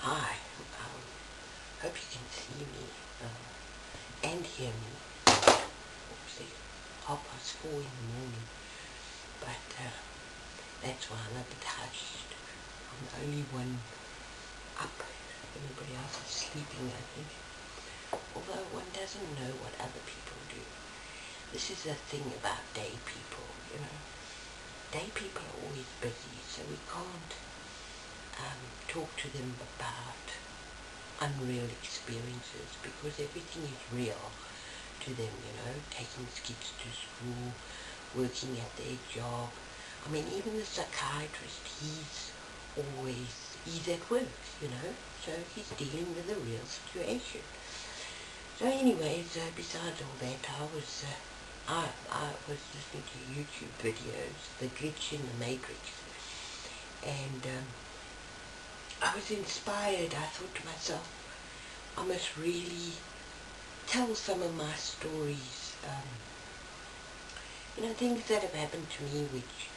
Hi, hope you can see me and hear me. Obviously, 4:30 in the morning, but that's why I'm a bit hushed. I'm the only one up. Everybody else is sleeping, I think. Although one doesn't know what other people do. This is the thing about day people, you know. Day people are always busy, so we can't talk to them about unreal experiences because everything is real to them, you know, taking kids to school, working at their job. I mean, even the psychiatrist, he's at work, you know, so he's dealing with a real situation. So anyways, besides all that, I was listening to YouTube videos, The Glitch in the Matrix, and I was inspired. I thought to myself, I must really tell some of my stories, you know, things that have happened to me which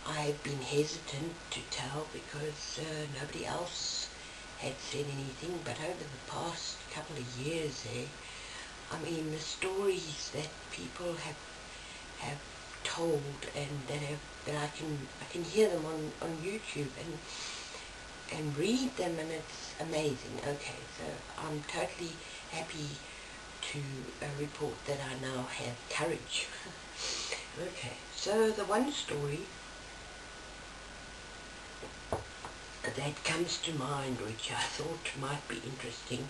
I've been hesitant to tell because nobody else had said anything, but over the past couple of years I mean, the stories that people have told and that I can hear them on YouTube and read them, and it's amazing. Okay, so I'm totally happy to report that I now have courage. Okay, so the one story that comes to mind, which I thought might be interesting,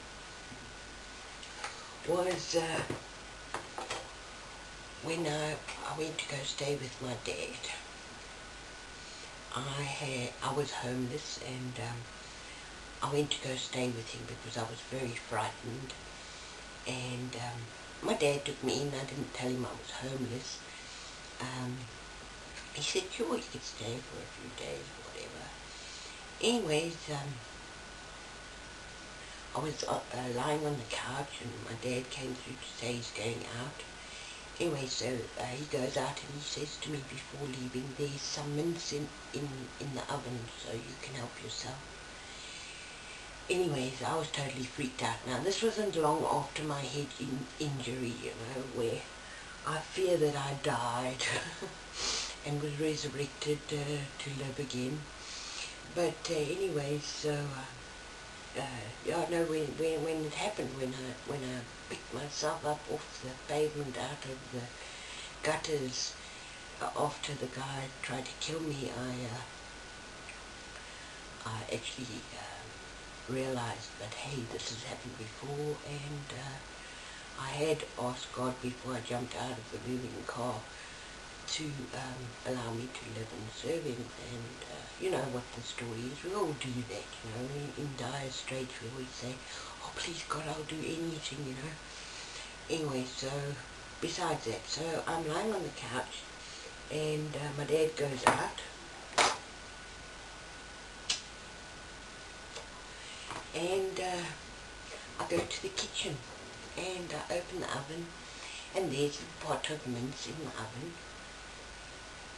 was when I went to go stay with my dad. I was homeless, and I went to go stay with him because I was very frightened, and my dad took me in. I didn't tell him I was homeless. He said, sure, you could stay for a few days or whatever. Anyways, I was lying on the couch, and my dad came through to say he's going out. Anyway, so he goes out and he says to me before leaving, there's some mince in the oven, so you can help yourself. Anyways, I was totally freaked out. Now, this wasn't long after my head injury, you know, where I fear that I died and was resurrected to live again. But anyways, so yeah, no, when it happened, when I picked myself up off the pavement out of the gutters after the guy tried to kill me, I actually realized that, hey, this has happened before, and I had asked God before I jumped out of the moving car to allow me to live and serve him. And you know what the story is, we all do that, you know, in dire straits we always say, oh please God, I'll do anything, you know. Anyway, so besides that, so I'm lying on the couch, and my dad goes out, and I go to the kitchen, and I open the oven, and there's a pot of mince in the oven,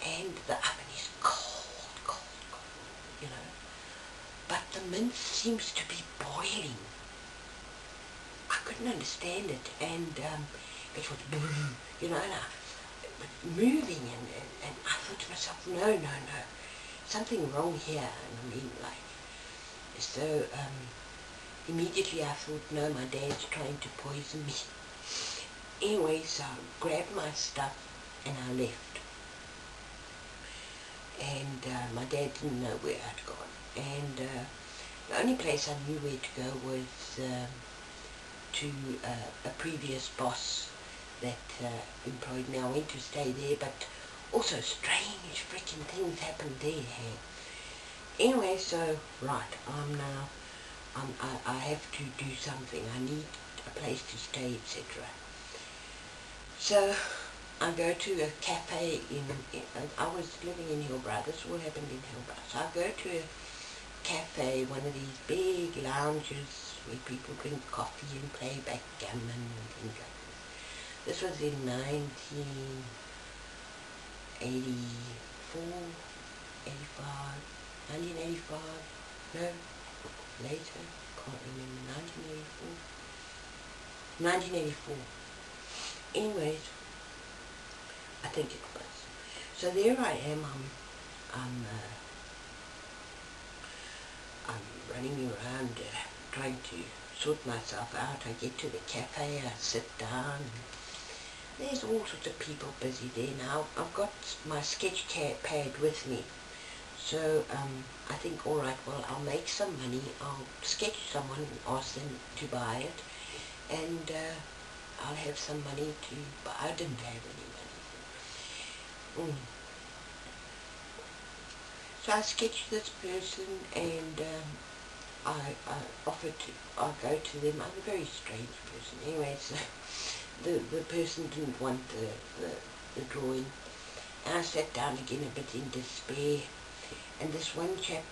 and the oven is cold, you know, but the mince seems to be boiling. I couldn't understand it, and it was, you know, and moving, and I thought to myself, no, something wrong here. And I mean, like, so immediately I thought, no, my dad's trying to poison me. Anyway, so I grabbed my stuff and I left. And my dad didn't know where I'd gone. And the only place I knew where to go was to a previous boss that employed me. I went to stay there, but also strange freaking things happened there. Hey? Anyway, so right, I have to do something. I need a place to stay, etc. So I go to a cafe I was living in Hillbrow. This all happened in Hillbrow. So I go to a cafe, one of these big lounges where people drink coffee and play backgammon and things like this. This was in 1984, 85. 1985, no, later, can't remember, 1984. Anyways, I think it was. So there I am, I'm running around trying to sort myself out. I get to the cafe, I sit down, and there's all sorts of people busy there now. I've got my sketch pad with me. So I think, all right, well, I'll make some money. I'll sketch someone and ask them to buy it, and I'll have some money to buy. I didn't have any money. So I sketched this person, and I offered to, I'll go to them. I'm a very strange person. Anyway, so the person didn't want the drawing. And I sat down again a bit in despair. And this one chap,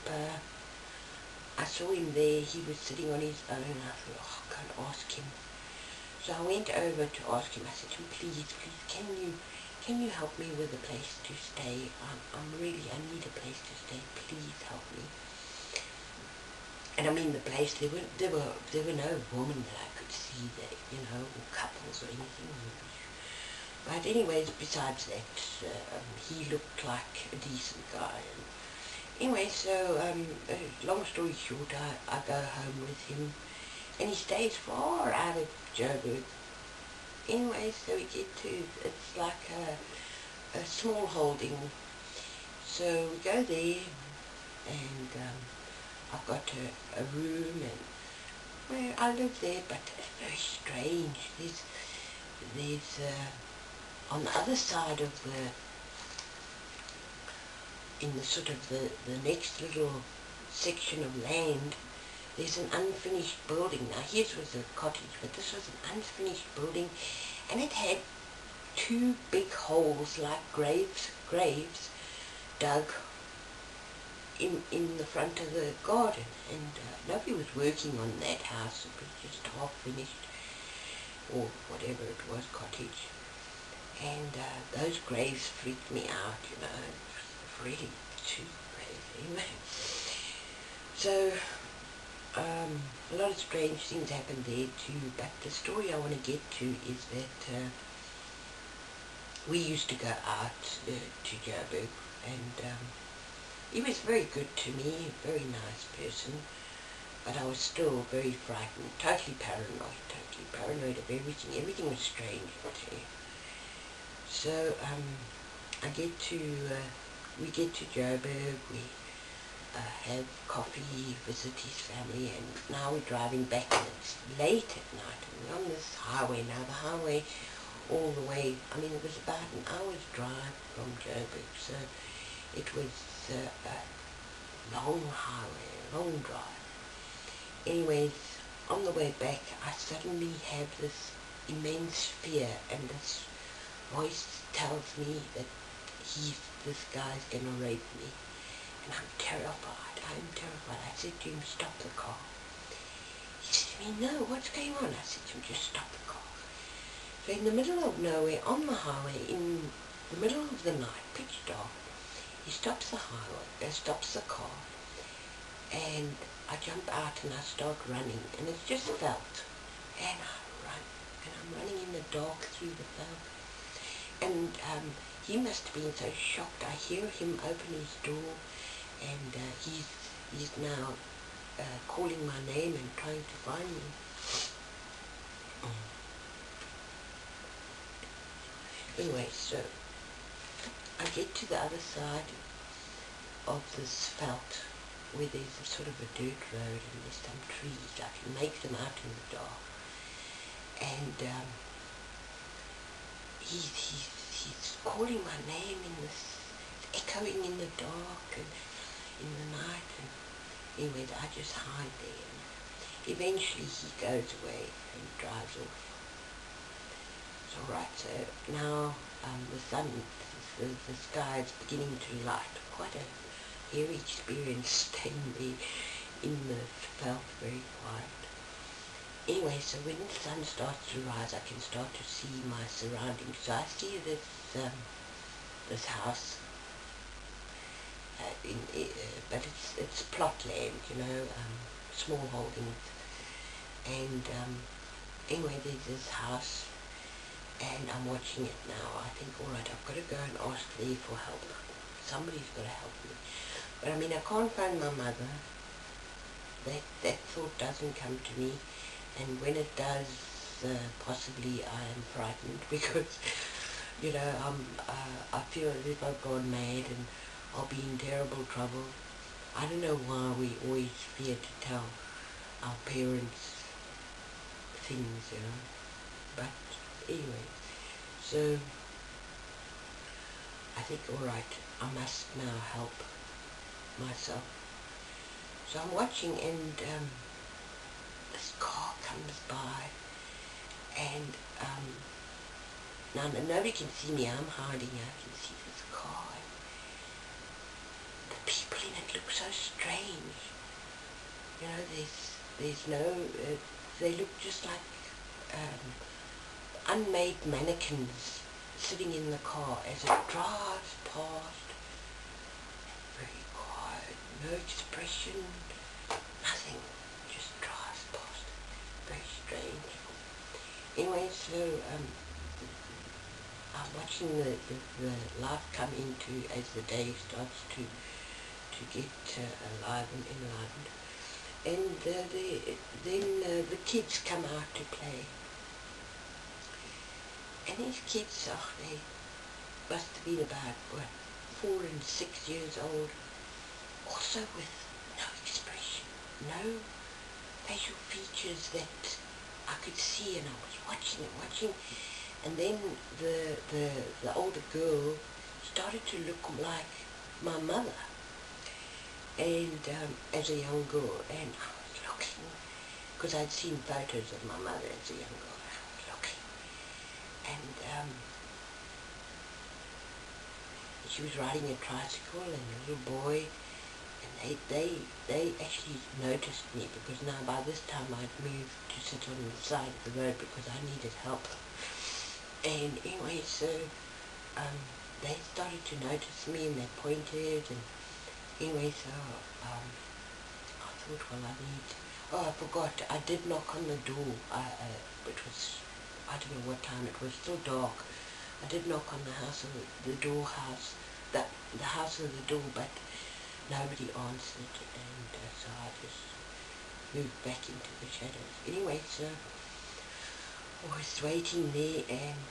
I saw him there, he was sitting on his own. I thought, oh, I can't ask him. So I went over to ask him. I said to him, please, can you help me with a place to stay? I need a place to stay. Please help me. And I mean, the place, there were no women that I could see there, you know, or couples or anything. But anyways, besides that, he looked like a decent guy. Anyway, so long story short, I go home with him, and he stays far out of Joburg. Anyway, so we get to, it's like a small holding. So we go there, and I've got a room, and well, I live there, but it's very strange. There's on the other side of in the sort of the next little section of land, there's an unfinished building. Now his was a cottage, but this was an unfinished building, and it had two big holes like graves dug in the front of the garden, and nobody was working on that house. It was just half finished, or whatever it was, cottage. And those graves freaked me out, you know. Really too crazy. Anyway, so a lot of strange things happened there too, but the story I want to get to is that we used to go out to Joburg, and he was very good to me, a very nice person, but I was still very frightened, totally paranoid of everything. Everything was strange, I tell you. So we get to Joburg, we have coffee, visit his family, and now we're driving back, and it's late at night, and we're on this highway now, the highway all the way, I mean, it was about an hour's drive from Joburg, so it was a long highway, a long drive. Anyways, on the way back, I suddenly have this immense fear, and this voice tells me that this guy's gonna rape me, and I'm terrified. I said to him, stop the car. He said to me, no, what's going on? I said to him, just stop the car. So in the middle of nowhere, on the highway, in the middle of the night, pitch dark, he stops the highway, stops the car, and I jump out and I start running, and it's just veldt, and I run, and I'm running in the dark through the veldt, and he must have been so shocked. I hear him open his door, and he's now calling my name and trying to find me. Anyway, so I get to the other side of this veldt, where there's a sort of a dirt road, and there's some trees. I can make them out in the dark, and he's calling my name in this, echoing in the dark and in the night, and anyway, I just hide there, and eventually he goes away and drives off. So right, so now the sun, the sky is beginning to light. Quite a hairy experience staying there in the veldt, very quiet. Anyway, so when the sun starts to rise, I can start to see my surroundings. So I see this house, but it's plot land, small holdings. And anyway, there's this house, and I'm watching it now. I think, all right, I've got to go and ask there for help. Somebody's got to help me. But I mean, I can't find my mother. That thought doesn't come to me, and when it does, possibly I am frightened because, I feel as if I've gone mad and I'll be in terrible trouble. I don't know why we always fear to tell our parents things, but anyway, so I think, alright, I must now help myself. So I'm watching, and this car comes by, and now nobody can see me, I'm hiding, I can see this car, and the people in it look so strange. There's no, they look just like unmade mannequins sitting in the car as it drives past. Very quiet, no expression, nothing, just drives past. Very strange. Anyway, so I'm watching the life come into as the day starts to get alive and enlivened. And then the kids come out to play. And these kids, they must have been about, 4 and 6 years old, also with no expression, no facial features that I could see, and I was watching and watching, and then the older girl started to look like my mother, and as a young girl, and I was looking, because I'd seen photos of my mother as a young girl, and I was looking, and she was riding a tricycle, and a little boy, and they actually noticed me, because now by this time I'd moved to sit on the side of the road because I needed help. And anyway, so they started to notice me, and they pointed, and anyway, so I thought, well, I forgot, I did knock on the door. It was, I don't know what time, it was still dark. I did knock on the house of the house of the door, but nobody answered, and so I just moved back into the shadows. Anyway, so I was waiting there, and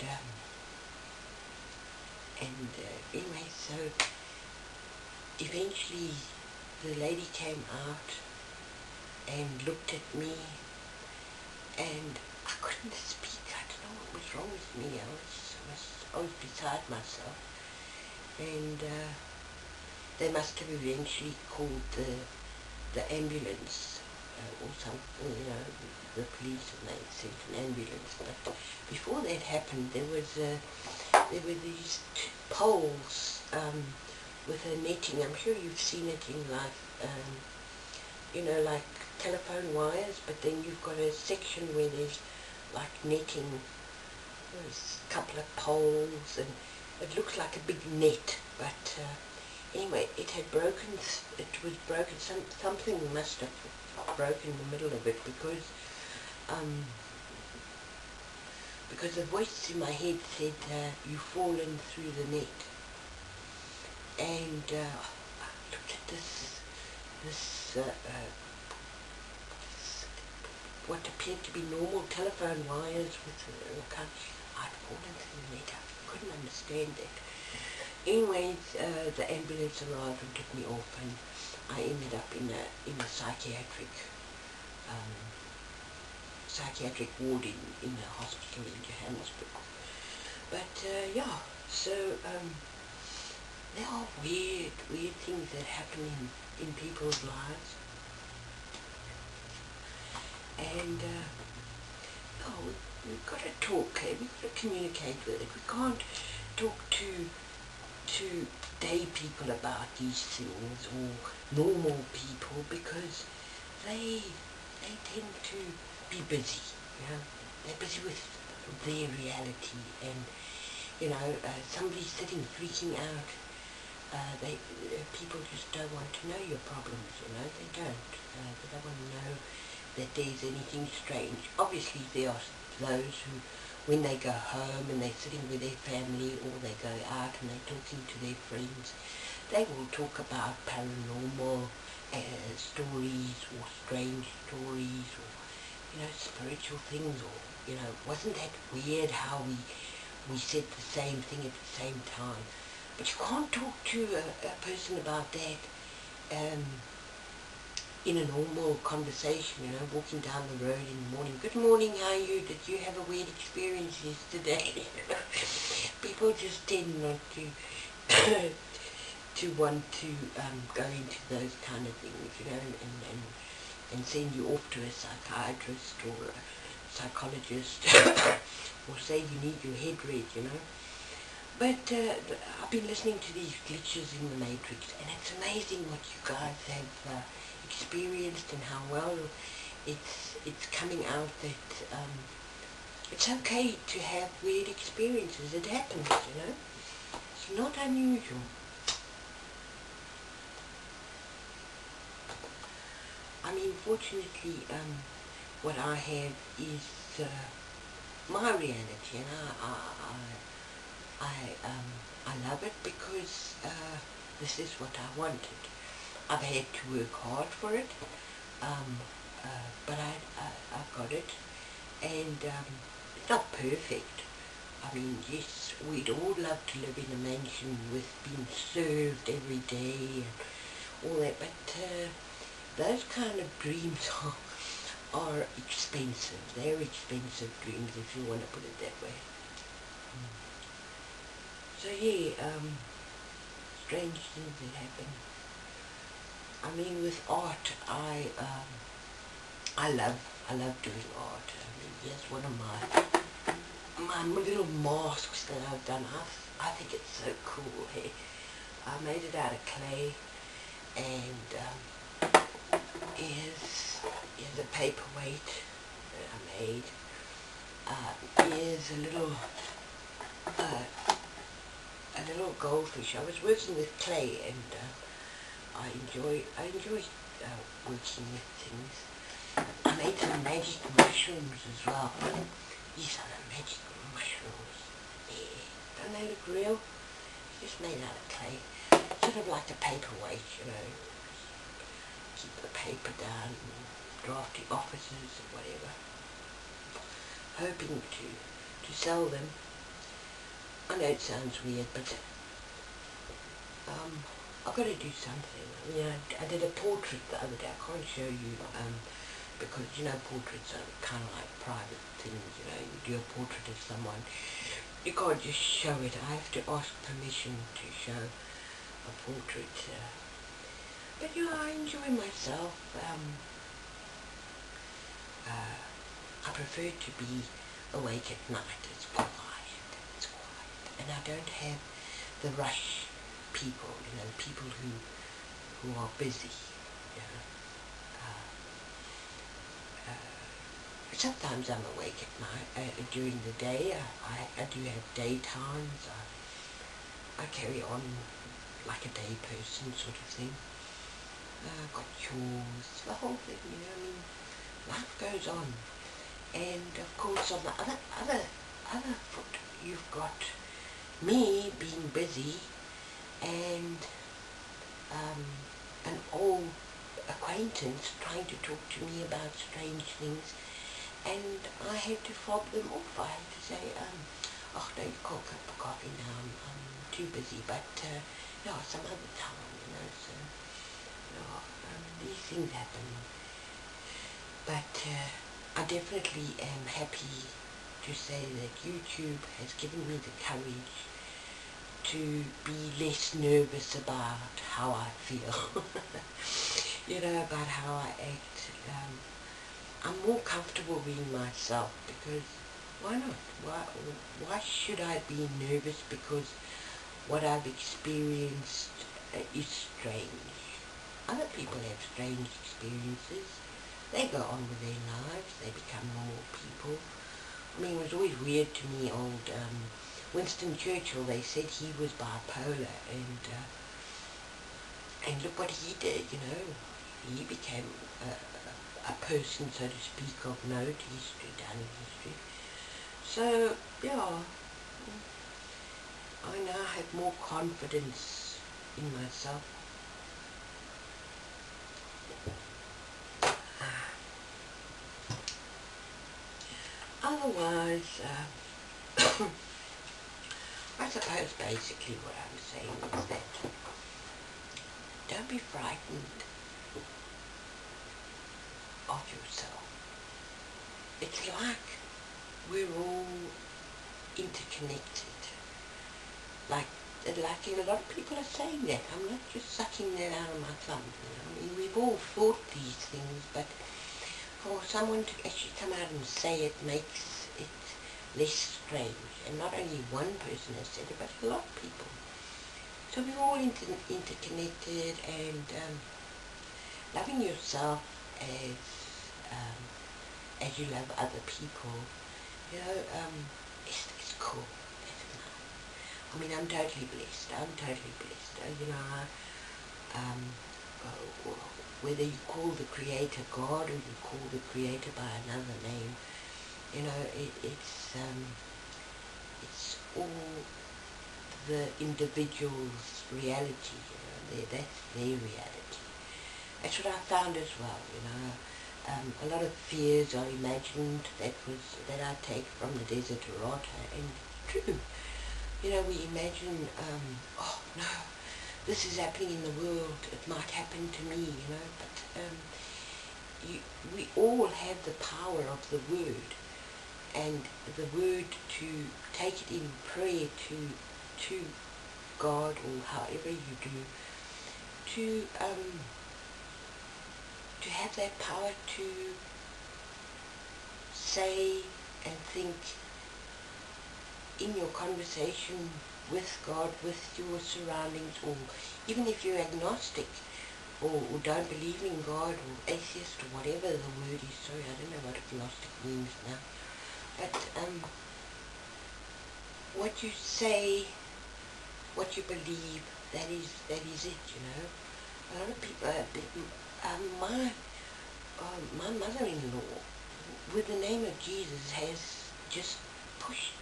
anyway, so eventually the lady came out and looked at me, and I couldn't speak. I don't know what was wrong with me. I was beside myself, and they must have eventually called the ambulance or something, the police, and they sent an ambulance. But before that happened, there were these poles with a netting. I'm sure you've seen it in like telephone wires, but then you've got a section where there's like netting. There's a couple of poles, and it looks like a big net, but anyway, it had broken. It was broken. Something must have broken the middle of it, because the voice in my head said, "You've fallen through the net." And I looked at this what appeared to be normal telephone wires with I'd fallen through the net. I couldn't understand it. Anyways, the ambulance arrived and took me off, and I ended up in a psychiatric ward in a hospital in Johannesburg. But yeah, so there are weird things that happen in people's lives, and we've got to talk. We've got to communicate with it. We can't talk to day people about these things, or normal people, because they tend to be busy. They're busy with their reality, and somebody sitting freaking out people just don't want to know your problems, you know, they don't. They don't want to know that there's anything strange. Obviously there are those who, when they go home and they're sitting with their family or they go out and they're talking to their friends, they will talk about paranormal stories or strange stories or, you know, spiritual things, or, you know, wasn't that weird how we said the same thing at the same time? But you can't talk to a person about that in a normal conversation, you know, walking down the road in the morning. Good morning, how are you? Did you have a weird experience yesterday? People just tend not to to want to go into those kind of things, you know, and send you off to a psychiatrist or a psychologist or say you need your head read, you know. But I've been listening to these glitches in the Matrix, and it's amazing what you guys have experienced and how well it's coming out that it's okay to have weird experiences. It happens, you know. It's not unusual. I mean, fortunately, what I have is my reality, and I love it because this is what I wanted. I've had to work hard for it, but I've got it, and it's not perfect. I mean, yes, we'd all love to live in a mansion with being served every day and all that, but those kind of dreams are expensive. They're expensive dreams, if you want to put it that way. So yeah, strange things that happen. I mean, with art, I love doing art. I mean, here's one of my little masks that I've done. I think it's so cool. Hey, I made it out of clay, and here's a paperweight that I made. Here's a little goldfish. I was working with clay, and I enjoy working with things. I made some magic mushrooms as well. These are the magic mushrooms. Yeah, don't they look real? Just made out of clay. Sort of like a paperweight, you know. Keep the paper down, drafty offices or whatever. Hoping to sell them. I know it sounds weird, but I've got to do something. You know, I did a portrait the other day. I can't show you because, you know, portraits are kind of like private things. You know, you do a portrait of someone, you can't just show it. I have to ask permission to show a portrait. But you know, I enjoy myself. I prefer to be awake at night. It's quiet, and I don't have the rush people, you know, people who are busy, you know. Sometimes I'm awake at night, during the day. I do have daytimes. I carry on like a day person sort of thing. Got chores, the whole thing, you know. I mean, life goes on. And of course, on the other foot, you've got me being busy, and an old acquaintance trying to talk to me about strange things, and I had to fob them off. I had to say, oh no, you can't cup of coffee now, I'm too busy, but yeah, some other time, you know. So, you know, these things happen. But I definitely am happy to say that YouTube has given me the courage to be less nervous about how I feel, you know, about how I act. I'm more comfortable being myself, because why not? Why should I be nervous because what I've experienced is strange? Other people have strange experiences. They go on with their lives, they become normal people. I mean, it was always weird to me, old Winston Churchill, they said he was bipolar, and And look what he did, you know. He became a person, so to speak, of note, history, down in history. So, yeah, I now have more confidence in myself. Otherwise, I suppose basically what I'm saying is that don't be frightened of yourself. It's like we're all interconnected. Like a lot of people are saying that. I'm not just sucking that out of my thumb. You know? I mean, we've all thought these things, but for someone to actually come out and say it makes it less strange. And not only one person has said it, but a lot of people. So we're all interconnected, and loving yourself as you love other people, you know, it's cool. It's nice. I mean, I'm totally blessed. You know, whether you call the Creator God or you call the Creator by another name, you know, it's all the individual's reality. You know, that's their reality. That's what I found as well. You know, a lot of fears are imagined that I take from the desert errata, and it's true. You know, we imagine, oh no, this is happening in the world, it might happen to me, you know, but we all have the power of the word, and the word to take it in prayer to God, or however you do, to have that power to say and think in your conversation with God, with your surroundings, or even if you're agnostic or don't believe in God, or atheist, or whatever the word is. Sorry, I don't know what agnostic means now. But what you say, what you believe, that is it, you know. A lot of people, my mother-in-law, with the name of Jesus, has just pushed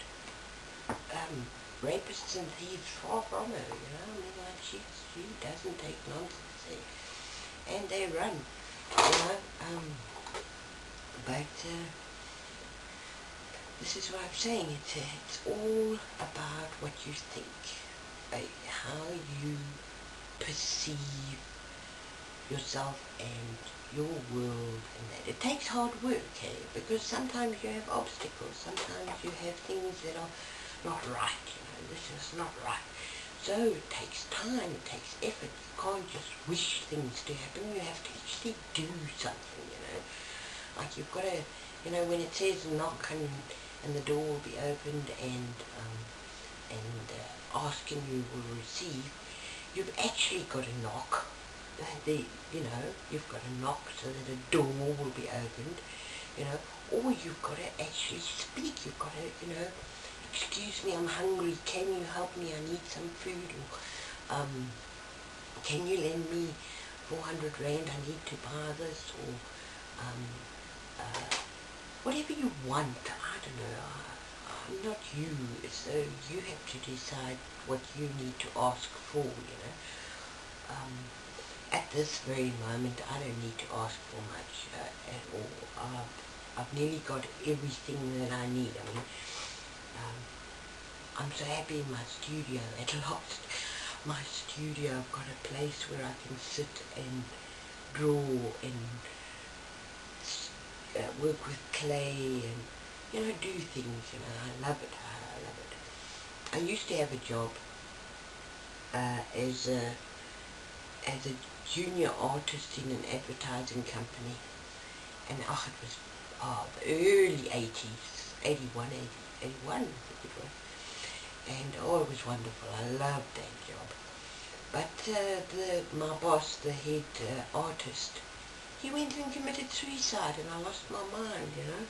rapists and thieves far from her, you know. I mean, like, she doesn't take nonsense, and they run, you know. But this is what I'm saying. It's all about what you think, how you perceive yourself and your world, and that. It takes hard work, because sometimes you have obstacles, sometimes you have things that are not right, you know, this is not right. So it takes time, it takes effort. You can't just wish things to happen, you have to actually do something, you know. Like, you've got to, you know, when it says knock and the door will be opened, and ask and you will receive, you've actually got to knock. You know, you've got to knock so that a door will be opened, you know, or you've got to actually speak. You've got to, you know, excuse me, I'm hungry, can you help me, I need some food, or can you lend me 400 rand, I need to buy this, or whatever you want. I don't know, I'm not you, so you have to decide what you need to ask for, you know. At this very moment, I don't need to ask for much at all. I've nearly got everything that I need. I mean, I'm so happy in my studio at last. My studio, I've got a place where I can sit and draw and work with clay and, you know, do things, you know. I love it. I love it. I used to have a job as a junior artist in an advertising company, and it was the early 80s, 81, I think it was, and it was wonderful. I loved that job. But my boss, the head artist, he went and committed suicide, and I lost my mind, you know.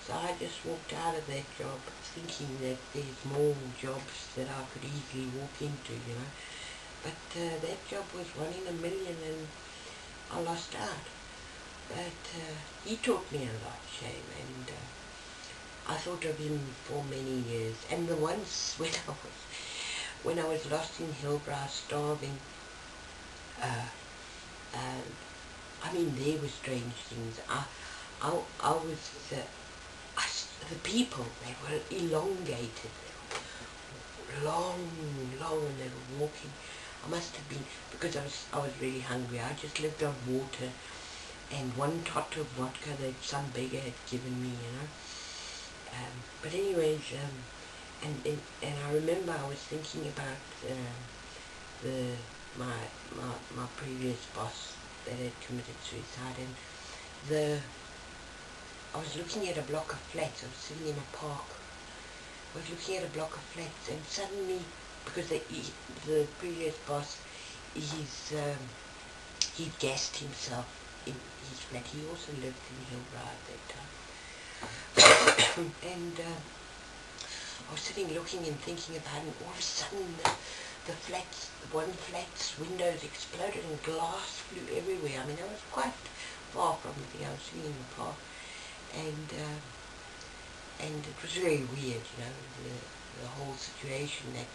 So I just walked out of that job thinking that there's more jobs that I could easily walk into, you know. But that job was 1 in 1,000,000 and I lost out. But he taught me a lot, Shane, and I thought of him for many years. And the once when I was lost in Hillbrow, starving, I mean, there were strange things. I was, the people, they were elongated, long, and they were walking. I must have been, because I was really hungry. I just lived on water and one tot of vodka that some beggar had given me, you know. But anyways, and I remember I was thinking about my previous boss that had committed suicide, and I was looking at a block of flats. I was sitting in a park. I was looking at a block of flats, and suddenly, because the previous boss, he gassed himself in his flat. He also lived in Hillbrow at that time. And I was sitting looking and thinking about it, and all of a sudden one flat's windows exploded and glass flew everywhere. I mean, I was quite far from the thing. I was sitting in the park, and it was very weird, you know, the whole situation. That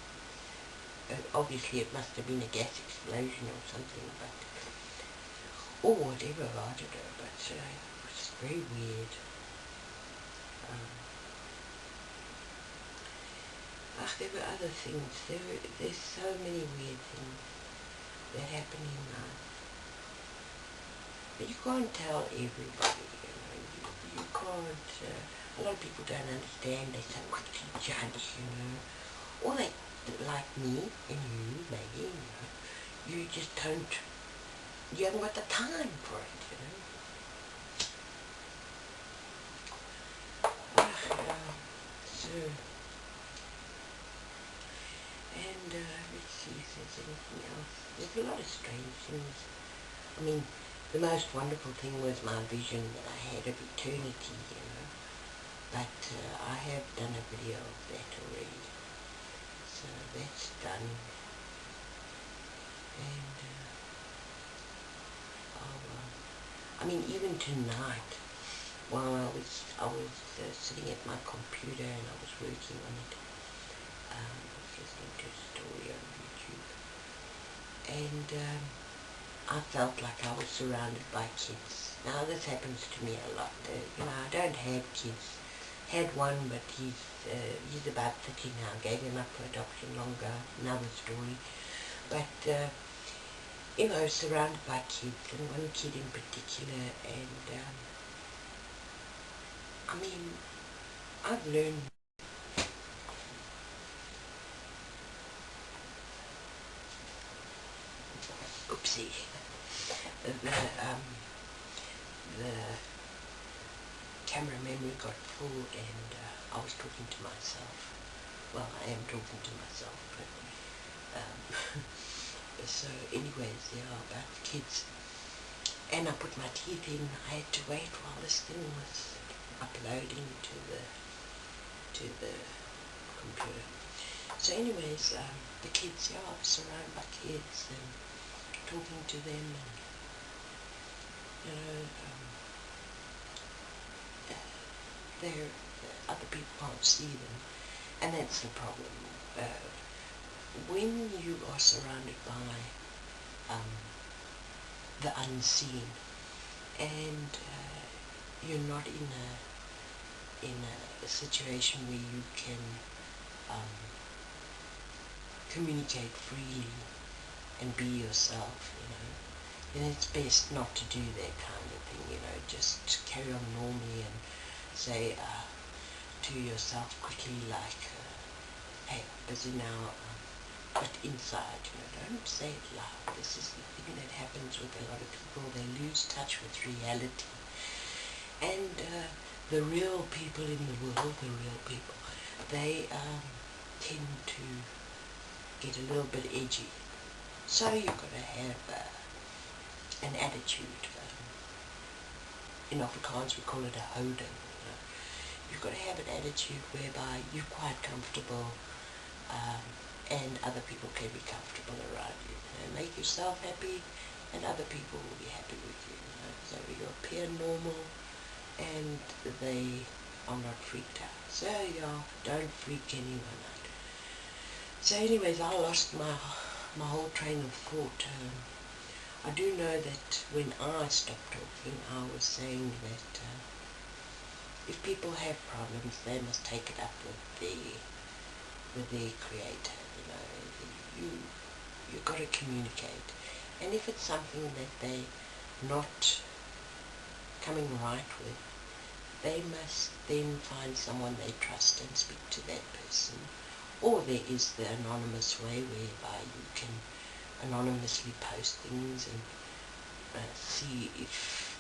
obviously it must have been a gas explosion or something, or whatever, I don't know, but it was very weird. There were other things. There's so many weird things that happen in life. But you can't tell everybody, you know. You can't, a lot of people don't understand. They so quickly judge, you know. Or they, like me and you, maybe, you know, you just don't, you haven't got the time for it, you know. And let's see if there's anything else. There's a lot of strange things. I mean, the most wonderful thing was my vision that I had of eternity, you know. But I have done a video of that already. So that's done. And I mean, even tonight, while I was sitting at my computer and I was working on it, I was listening to a story on YouTube, and I felt like I was surrounded by kids. Now this happens to me a lot. You know, I don't have kids. Had one, but he's about 30 now. Gave him up for adoption long ago. Another story. But you know, surrounded by kids, and one kid in particular, and I mean, I've learned. Oopsie. The camera memory got full, and I was talking to myself. Well, I am talking to myself, but so anyways, yeah, about the kids. And I put my teeth in. I had to wait while this thing was uploading to the computer. So anyways, the kids, yeah, I was surrounded by kids and talking to them, and you know, other people can't see them, and that's the problem. When you are surrounded by the unseen, and you're not in a situation where you can communicate freely and be yourself, you know, then it's best not to do that kind of thing, you know. Just carry on normally and say to yourself quickly, like, hey, busy now, but inside, you know, don't say it loud. This is the thing that happens with a lot of people. They lose touch with reality. And the real people in the world, they tend to get a little bit edgy. So you've got to have an attitude. In Afrikaans we call it a houding. You know? You've got to have an attitude whereby you're quite comfortable and other people can be comfortable around you. Make yourself happy, and other people will be happy with you. So you appear normal, and they are not freaked out. So don't freak anyone out. So anyways, I lost my whole train of thought. I do know that when I stopped talking, I was saying that if people have problems, they must take it up with their creator. You've got to communicate, and if it's something that they're not coming right with, they must then find someone they trust and speak to that person. Or there is the anonymous way whereby you can anonymously post things and see if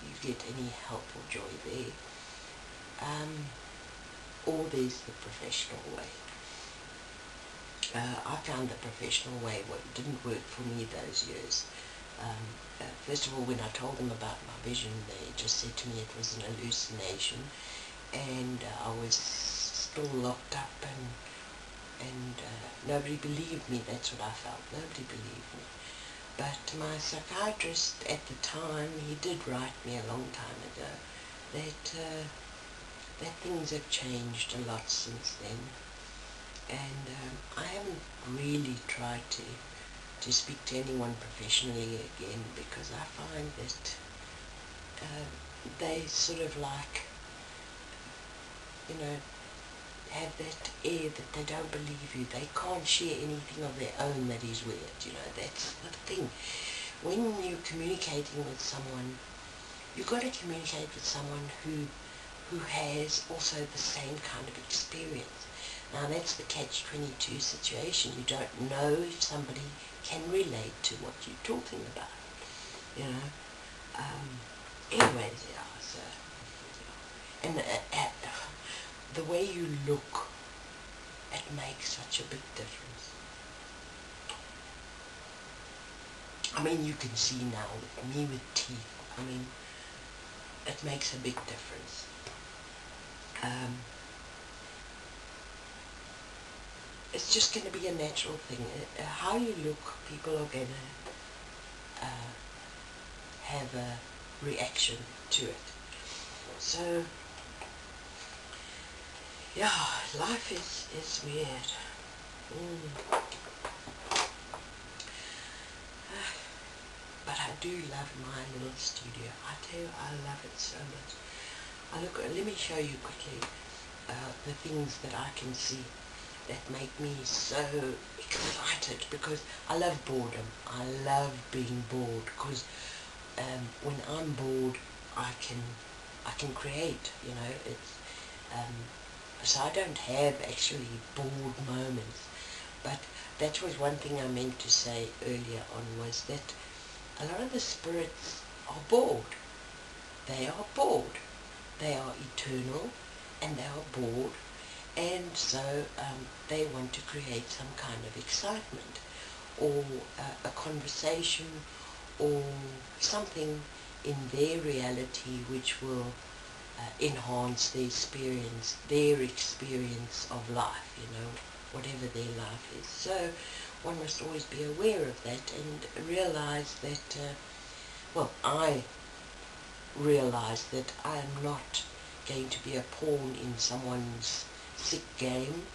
you get any help or joy there. Or there's the professional way. I found the professional way didn't work for me those years. First of all, when I told them about my vision, they just said to me it was an hallucination, and I was still locked up, and nobody believed me. That's what I felt. Nobody believed me. But my psychiatrist at the time, he did write me a long time ago that things have changed a lot since then, and I haven't really tried to speak to anyone professionally again, because I find that they sort of have that air that they don't believe you. They can't share anything of their own that is weird, that's the thing. When you're communicating with someone, you've got to communicate with someone who has also the same kind of experience. Now that's the catch-22 situation. You don't know if somebody can relate to what you're talking about, anyways, so, and the way you look, it makes such a big difference. I mean, you can see now with me with teeth, it makes a big difference. It's just going to be a natural thing. How you look, people are going to have a reaction to it. So, yeah, life is weird. But I do love my little studio. I tell you, I love it so much. Let me show you quickly the things that I can see that make me so excited, because I love boredom. I love being bored, because when I'm bored, I can create. So I don't have actually bored moments. But that was one thing I meant to say earlier on, was that a lot of the spirits are bored. They are bored. They are eternal, and they are bored. And so they want to create some kind of excitement, or a conversation, or something in their reality which will enhance their experience of life, whatever their life is. So one must always be aware of that and realize that, I realize that I am not going to be a pawn in someone's sick game,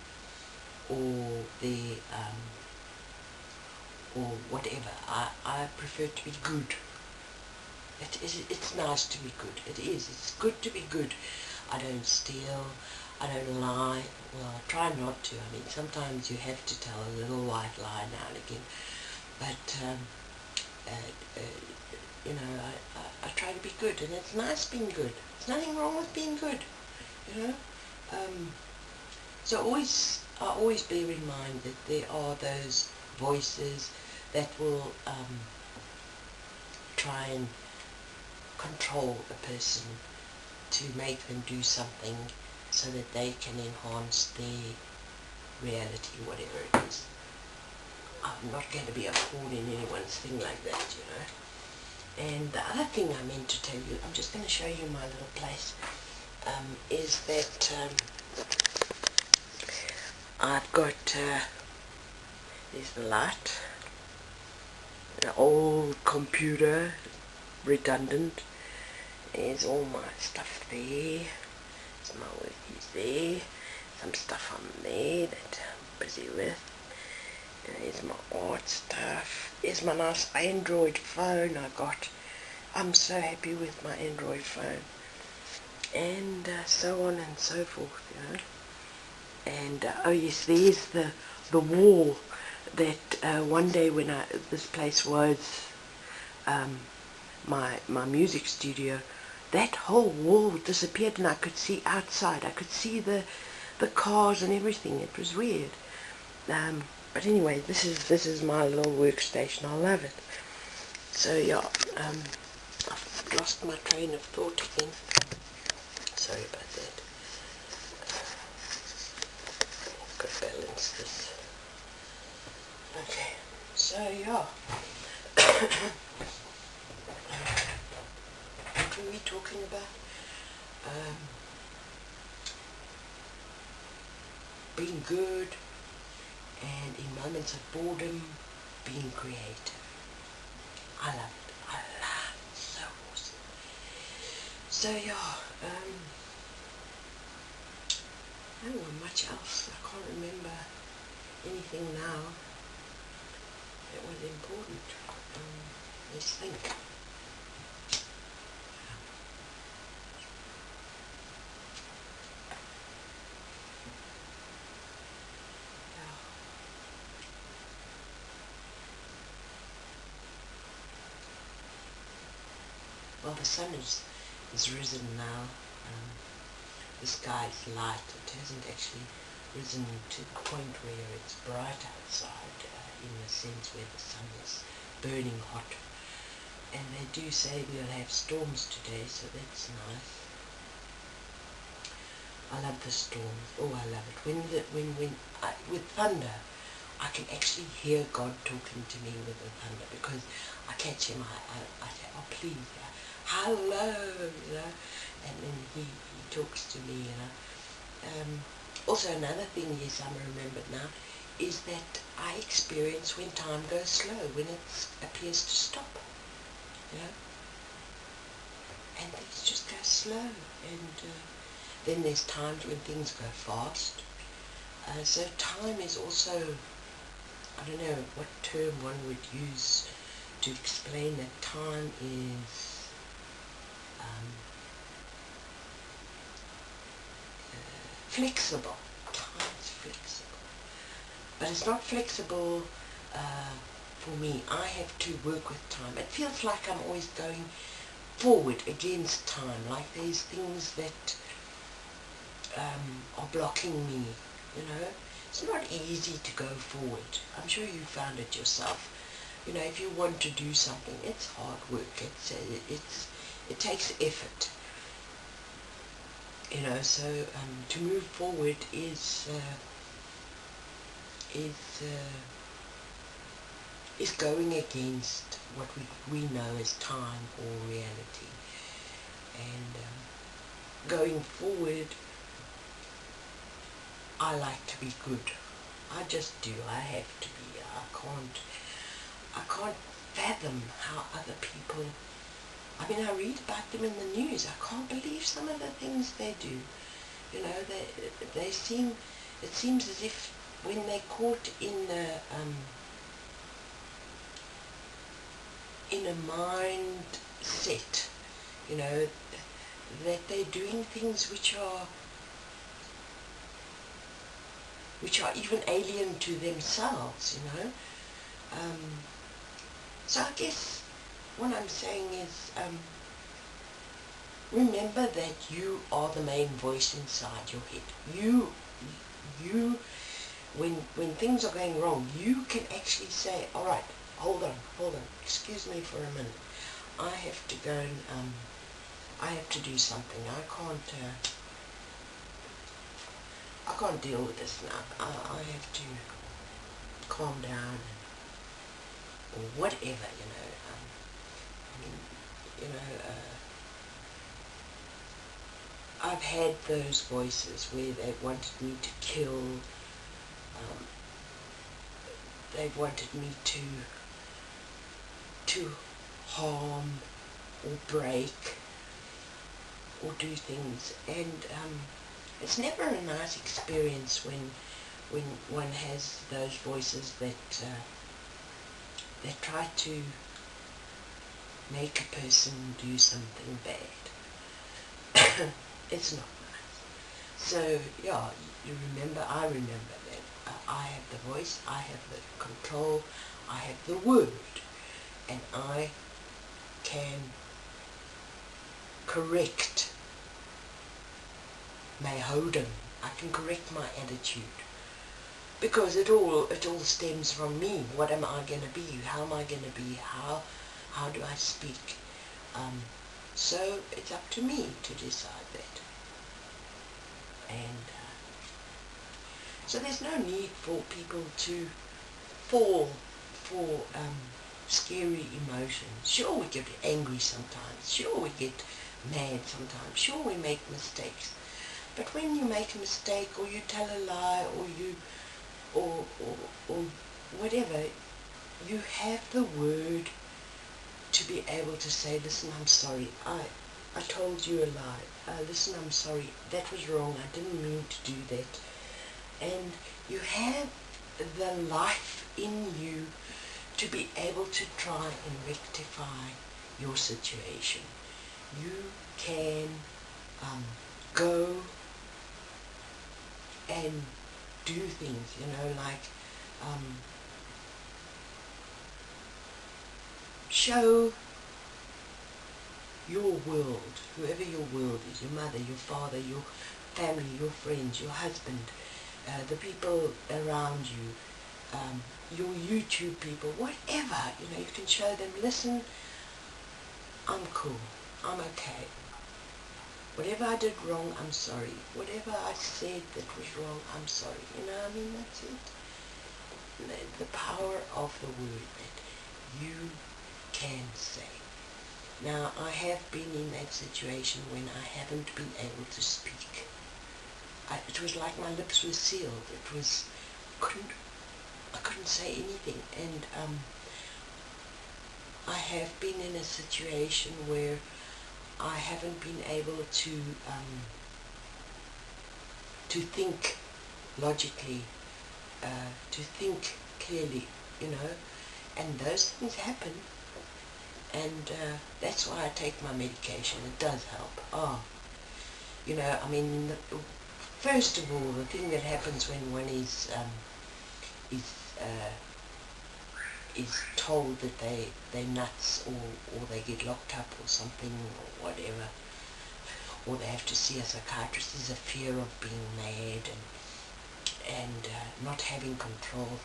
or or whatever. I prefer to be good. It's nice to be good. It is. It's good to be good. I don't steal. I don't lie. Well, I try not to. Sometimes you have to tell a little white lie now and again. But I try to be good, and it's nice being good. There's nothing wrong with being good. So I always bear in mind that there are those voices that will try and control a person to make them do something so that they can enhance their reality, whatever it is. I'm not going to be a pawn in anyone's thing like that, And the other thing I meant to tell you, I'm just going to show you my little place, is that I've got There's the light. An old computer, redundant. There's all my stuff there. There's my workies there. Some stuff on there that I'm busy with. And there's my art stuff. There's my nice Android phone I got. I'm so happy with my Android phone. And so on and so forth, you know. And oh yes, there's the wall that one day when this place was my music studio, that whole wall disappeared and I could see outside. I could see the cars and everything. It was weird. But anyway, this is my little workstation. I love it. So yeah, I've lost my train of thought again. Sorry about that. Got to balance this. Okay, so yeah. What were we talking about? Being good, and in moments of boredom, being creative. I love it. I love it. So awesome. So yeah, I don't know much else. I can't remember anything now that was important. Let's think. Well, the sun is risen now. The sky is light. It hasn't actually risen to the point where it's bright outside, in the sense where the sun is burning hot. And they do say we'll have storms today, so that's nice. I love the storms. Oh, I love it. With thunder, I can actually hear God talking to me with the thunder, because I catch him. I say, oh please, hello, you know, and then he talks to me, you know. Also another thing, yes, I'm remembered now, is that I experience when time goes slow, when it appears to stop, you know, and things just go slow, and then there's times when things go fast. So time is also, I don't know what term one would use to explain that time is flexible. Time is flexible. But it's not flexible for me. I have to work with time. It feels like I'm always going forward against time, like there's things that are blocking me, you know. It's not easy to go forward. I'm sure you found it yourself. You know, if you want to do something, it's hard work. It takes effort. You know, so to move forward is going against what we know as time or reality. And going forward, I like to be good. I just do. I have to be. I can't fathom how other people, I mean, I read about them in the news. I can't believe some of the things they do. You know, they seem, it seems as if when they're caught in a mindset, you know, that they're doing things which are even alien to themselves, you know. So I guess what I'm saying is, remember that you are the main voice inside your head. You, when things are going wrong, you can actually say, all right, hold on, excuse me for a minute. I have to go and, I have to do something. I can't deal with this now. I have to calm down, or whatever, you know. You know, I've had those voices where they wanted me to kill they've wanted me to harm or break or do things, and it's never a nice experience when one has those voices that try to make a person do something bad. It's not nice. So yeah, I remember that I have the voice, I have the control, I have the word, and I can correct my houding. I can correct my attitude, because it all stems from me. What am I going to be? How am I going to be? How do I speak? So it's up to me to decide that. And so there's no need for people to fall for scary emotions. Sure, we get angry sometimes. Sure, we get mad sometimes. Sure, we make mistakes. But when you make a mistake, or you tell a lie, or whatever, you have the word to be able to say, listen, I'm sorry. I told you a lie. Listen, I'm sorry. That was wrong. I didn't mean to do that. And you have the life in you to be able to try and rectify your situation. You can go and do things, like show your world, whoever your world is, your mother, your father, your family, your friends, your husband, the people around you, your YouTube people, whatever, you can show them, listen, I'm cool, I'm okay. Whatever I did wrong, I'm sorry. Whatever I said that was wrong, I'm sorry. That's it. The power of the word that you can say. Now, I have been in that situation when I haven't been able to speak. It was like my lips were sealed. I couldn't say anything. And I have been in a situation where I haven't been able to think logically, to think clearly, and those things happen, and that's why I take my medication. It does help. First of all, the thing that happens when one is told that they're nuts, or they get locked up or something, or whatever, or they have to see a psychiatrist, is a fear of being mad and not having control.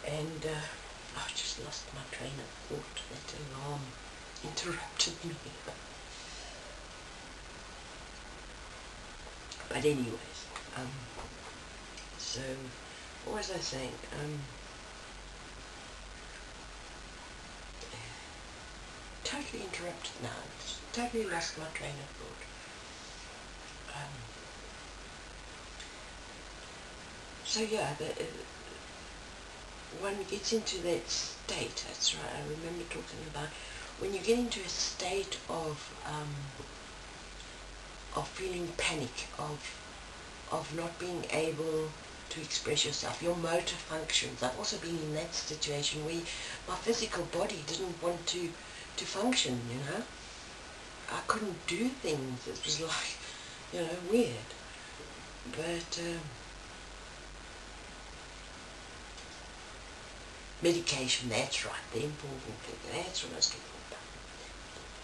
And I just lost my train of thought. That alarm interrupted me. But anyways, so what was I saying? Totally interrupted now. Totally lost my train of thought. So yeah, one gets into that state. That's right. I remember talking about when you get into a state of feeling panic, of not being able to express yourself, your motor functions. I've also been in that situation where my physical body didn't want to function, I couldn't do things. It was like, weird. But medication, that's right, the important thing. That's what I was talking about.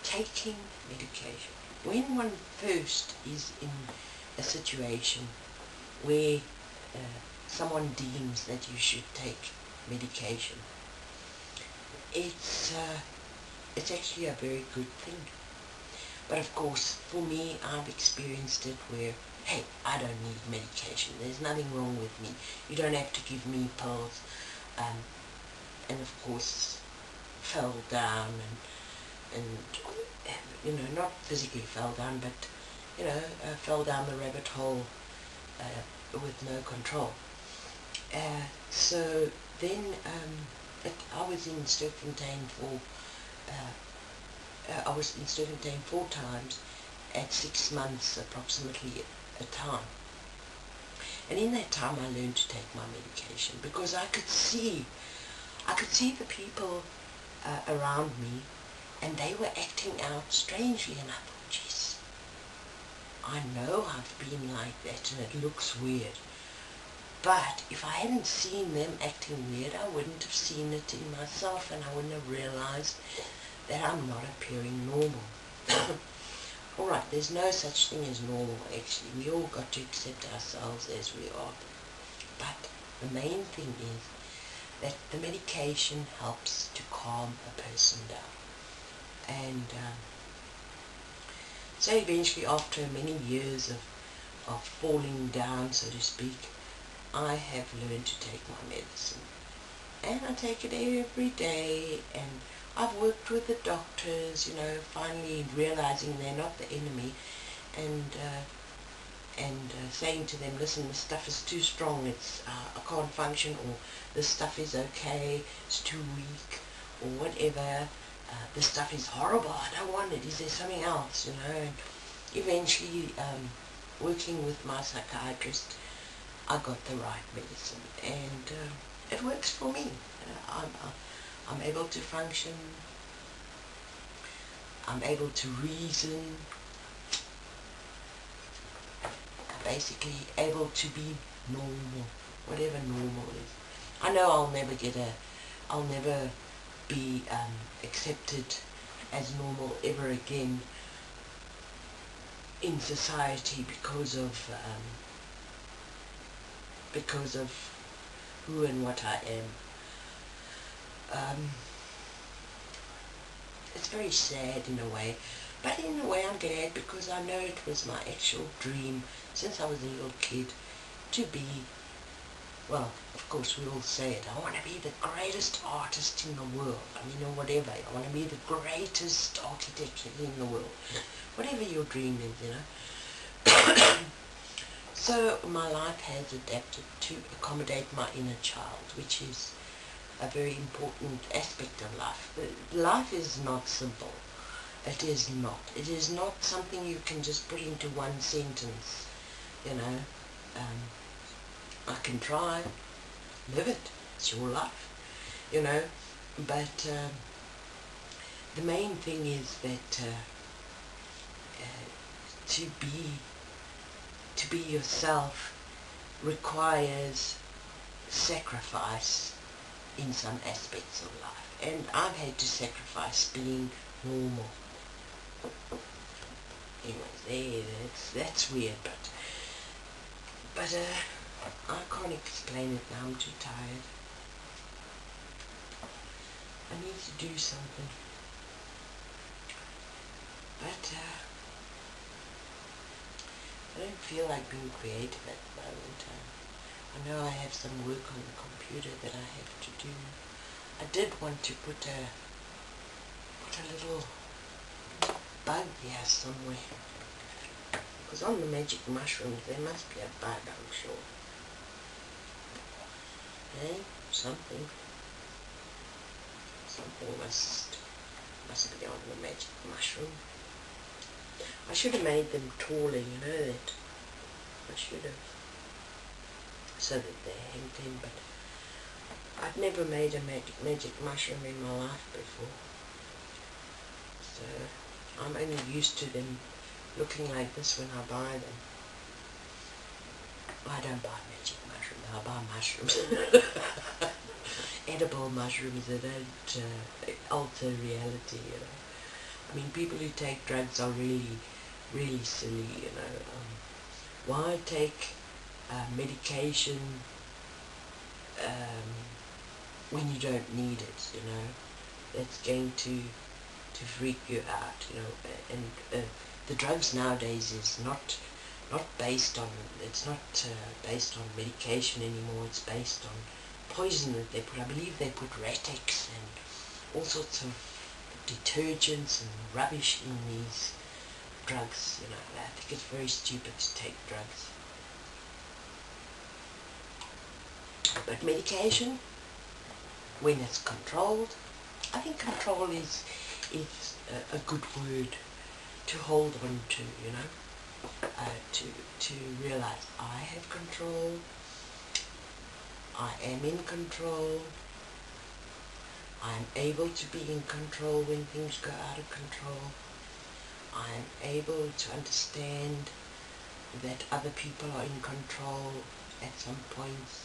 Taking medication. When one first is in a situation where someone deems that you should take medication, it's actually a very good thing. But of course, for me, I've experienced it where, hey, I don't need medication. There's nothing wrong with me. You don't have to give me pills. And of course, fell down and not physically fell down, but fell down the rabbit hole with no control. So then I was in Sturkfontein for I was in Sturkfontein 4 times at 6 months approximately a time. And in that time I learned to take my medication because I could see the people around me, and they were acting out strangely, and I thought, geez, I know I've been like that and it looks weird. But if I hadn't seen them acting weird, I wouldn't have seen it in myself, and I wouldn't have realized that I'm not appearing normal. Alright, there's no such thing as normal actually. We all got to accept ourselves as we are. But the main thing is that the medication helps to calm a person down. And so eventually, after many years of falling down, so to speak, I have learned to take my medicine. And I take it every day, and I've worked with the doctors, finally realizing they're not the enemy, and saying to them, listen, this stuff is too strong, I can't function, or this stuff is okay, it's too weak, or whatever, this stuff is horrible, I don't want it, is there something else, and eventually, working with my psychiatrist, I got the right medicine, and it works for me. I'm able to function, I'm able to reason, basically able to be normal, whatever normal is. I know I'll never be accepted as normal ever again in society because of who and what I am. It's very sad in a way, but in a way I'm glad, because I know it was my actual dream since I was a little kid to be, well, of course we all say it, I want to be the greatest artist in the world, or whatever, I want to be the greatest architect in the world, whatever your dream is, So my life has adapted to accommodate my inner child, which is a very important aspect of life. Life is not simple. It is not. It is not something you can just put into one sentence, I can try, live it, it's your life, but the main thing is that to be yourself requires sacrifice in some aspects of life, and I've had to sacrifice being normal. Anyways, that's weird, but I can't explain it now, I'm too tired. I need to do something, but I don't feel like being creative at the moment. I know I have some work on the computer that I have to do. I did want to put a little bug here somewhere, because on the magic mushrooms there must be a bug, I'm sure. Hey, something must be on the magic mushroom. I should have made them taller, that. I should have, so that they hang in, but I've never made a magic mushroom in my life before. So I'm only used to them looking like this when I buy them. I don't buy magic mushrooms, I buy mushrooms. Edible mushrooms that don't alter reality, people who take drugs are really, really silly, why take medication when you don't need it, that's going to freak you out, and the drugs nowadays is not based on, it's not based on medication anymore, it's based on poison that they put. I believe they put Ratex and all sorts of detergents and rubbish in these drugs, I think it's very stupid to take drugs. But medication, when it's controlled, I think control is a good word to hold on to, you know, to realize I have control, I am in control, I'm able to be in control when things go out of control, I'm able to understand that other people are in control at some points.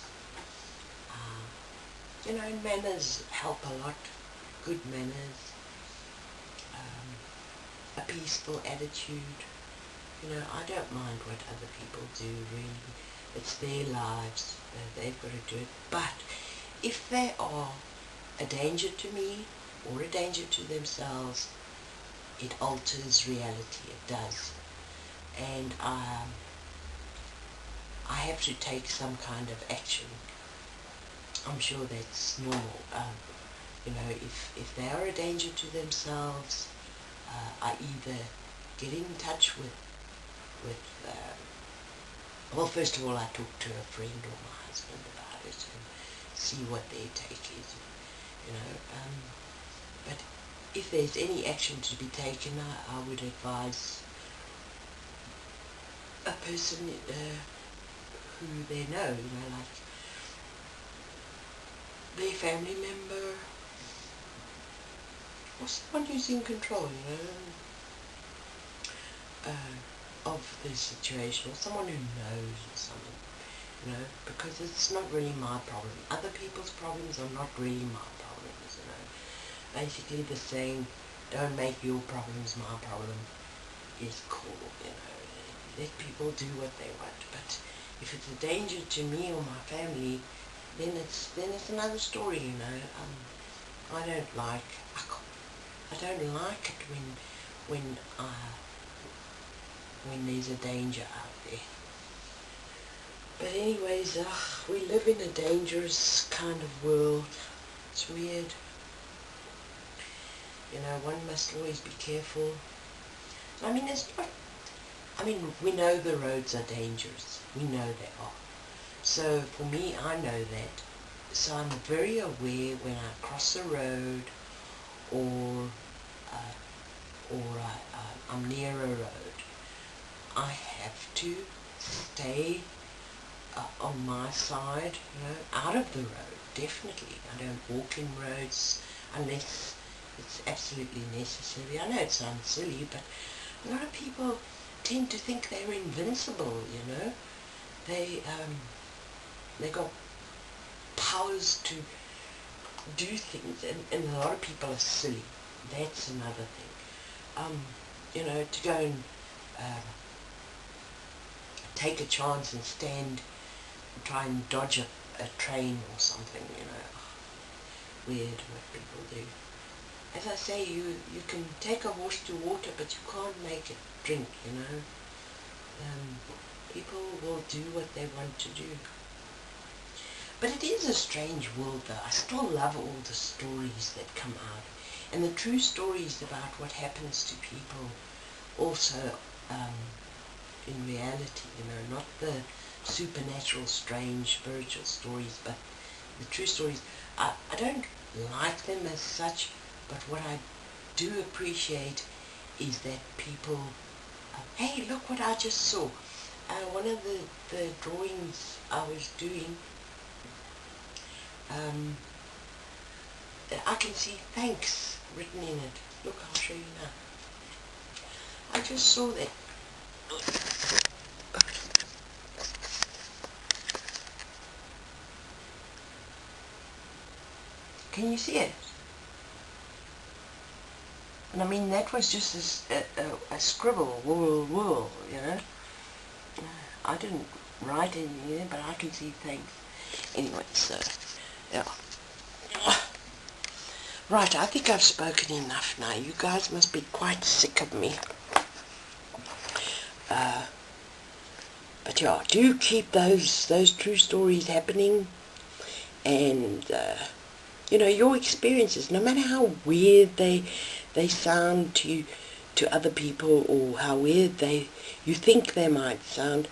You know, manners help a lot, good manners, a peaceful attitude. You know, I don't mind what other people do, really. It's their lives, they've got to do it. But if they are a danger to me or a danger to themselves, it alters reality, it does. And I have to take some kind of action. I'm sure that's normal. You know, if they are a danger to themselves, I either get in touch with well, first of all, I talk to a friend or my husband about it and see what their take is, you know. But if there's any action to be taken, I would advise a person who they know, you know, like their family member or someone who's in control, you know, of the situation, or someone who knows or something, you know, because it's not really my problem. Other people's problems are not really my problems, you know. Basically the saying, don't make your problems my problem, is cool, you know. Let people do what they want, but if it's a danger to me or my family, then it's another story, you know. I don't like it when there's a danger out there. But anyways, we live in a dangerous kind of world. It's weird. You know, one must always be careful. I mean, we know the roads are dangerous. We know they are. So for me, I know that. So I'm very aware when I cross a road or I'm near a road, I have to stay on my side, you know, out of the road, definitely. I don't walk in roads unless it's absolutely necessary. I know it sounds silly, but a lot of people tend to think they're invincible, you know. They got powers to do things, and a lot of people are silly. That's another thing. You know, to go and take a chance and stand and try and dodge a train or something, you know. Weird what people do. As I say, you can take a horse to water, but you can't make it drink, you know. People will do what they want to do. But it is a strange world, though. I still love all the stories that come out. And the true stories about what happens to people also in reality, you know, not the supernatural, strange, spiritual stories, but the true stories. I don't like them as such, but what I do appreciate is that people, hey, look what I just saw. One of the drawings I was doing, I can see thanks written in it. Look, I'll show you now. I just saw that. Can you see it? And I mean, that was just a scribble, whirl, you know. I didn't write anything there, but I can see thanks. Anyway, so, yeah. Right, I think I've spoken enough now. You guys must be quite sick of me. But yeah, do keep those true stories happening. And, you know, your experiences, no matter how weird they sound to other people, or how weird you think they might sound,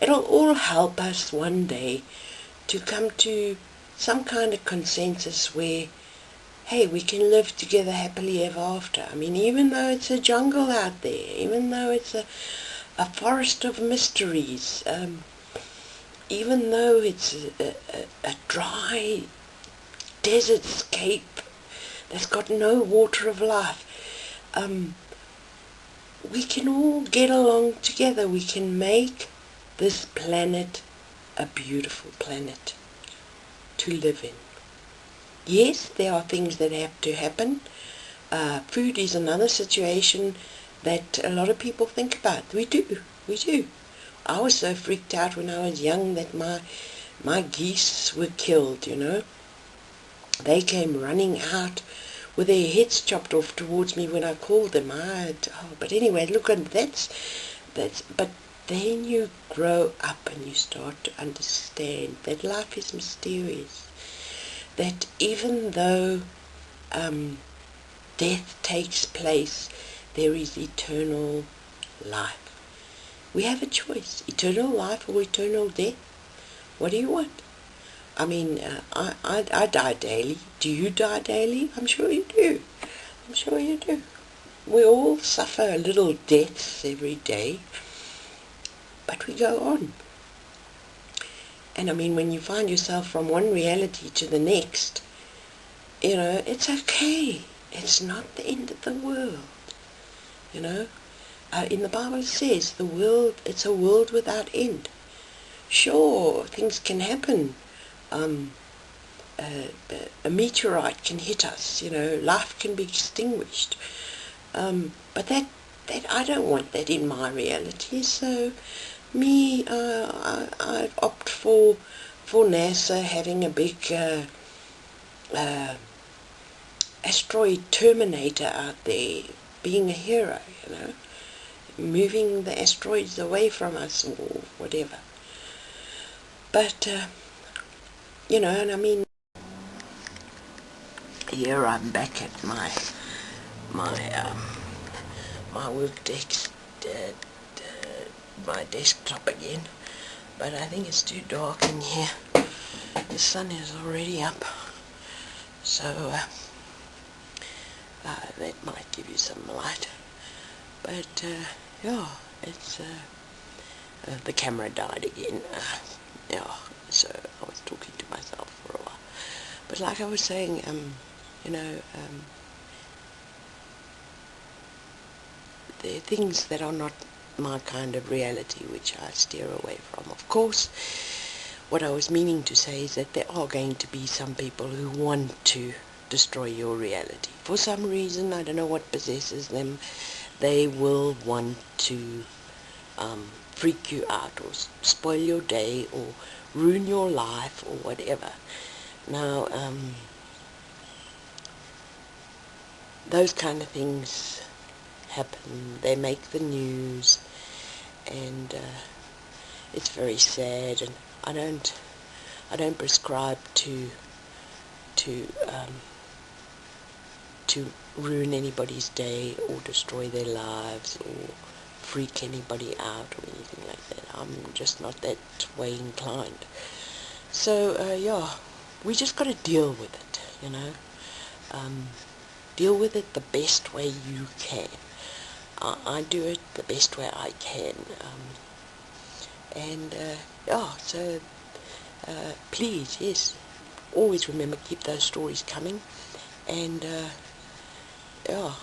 it'll all help us one day to come to some kind of consensus where, hey, we can live together happily ever after. I mean, even though it's a jungle out there, even though it's a forest of mysteries, even though it's a dry desert scape that's got no water of life, we can all get along together. We can make this planet a beautiful planet to live in. Yes, there are things that have to happen. Food is another situation that a lot of people think about. We do. I was so freaked out when I was young that my geese were killed, you know. They came running out with their heads chopped off towards me when I called them. But anyway, look, and but then you grow up and you start to understand that life is mysterious. That even though death takes place, there is eternal life. We have a choice, eternal life or eternal death. What do you want? I mean, I die daily. Do you die daily? I'm sure you do. I'm sure you do. We all suffer little deaths every day, but we go on. And I mean, when you find yourself from one reality to the next, you know, it's okay. It's not the end of the world, you know. In the Bible it says it's a world without end. Sure, things can happen. A meteorite can hit us, you know, life can be extinguished. But that I don't want that in my reality. So me, I opt for NASA having a big asteroid terminator out there, being a hero, you know, moving the asteroids away from us or whatever. But you know, and I mean, here I'm back at my work desk, my desktop again, but I think it's too dark in here. The sun is already up, so that might give you some light. But yeah, it's the camera died again. Yeah, so I was talking to myself for a while. But like I was saying, you know, there are things that are not my kind of reality which I steer away from. Of course, what I was meaning to say is that there are going to be some people who want to destroy your reality. For some reason, I don't know what possesses them, they will want to freak you out or spoil your day or ruin your life or whatever. Now, those kind of things happen. They make the news, and it's very sad. And I don't prescribe to ruin anybody's day or destroy their lives or freak anybody out or anything like that. I'm just not that way inclined. So yeah, we just got to deal with it, you know. Deal with it the best way you can. I do it the best way I can. Yeah, so please, yes, always remember, keep those stories coming. And yeah,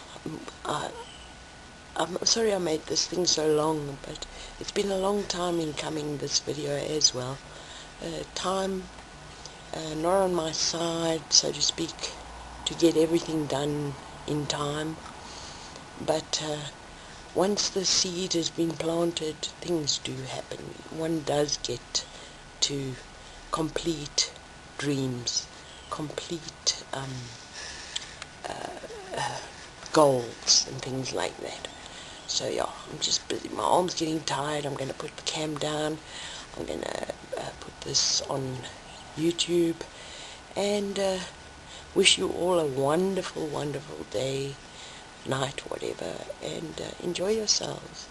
I'm sorry I made this thing so long, but it's been a long time in coming, this video as well. Time not on my side, so to speak, to get everything done in time. But once the seed has been planted, things do happen. One does get to complete dreams, complete goals and things like that. So yeah, I'm just busy. My arm's getting tired. I'm going to put the cam down. I'm going to put this on YouTube, and wish you all a wonderful, wonderful day, night, whatever, and enjoy yourselves.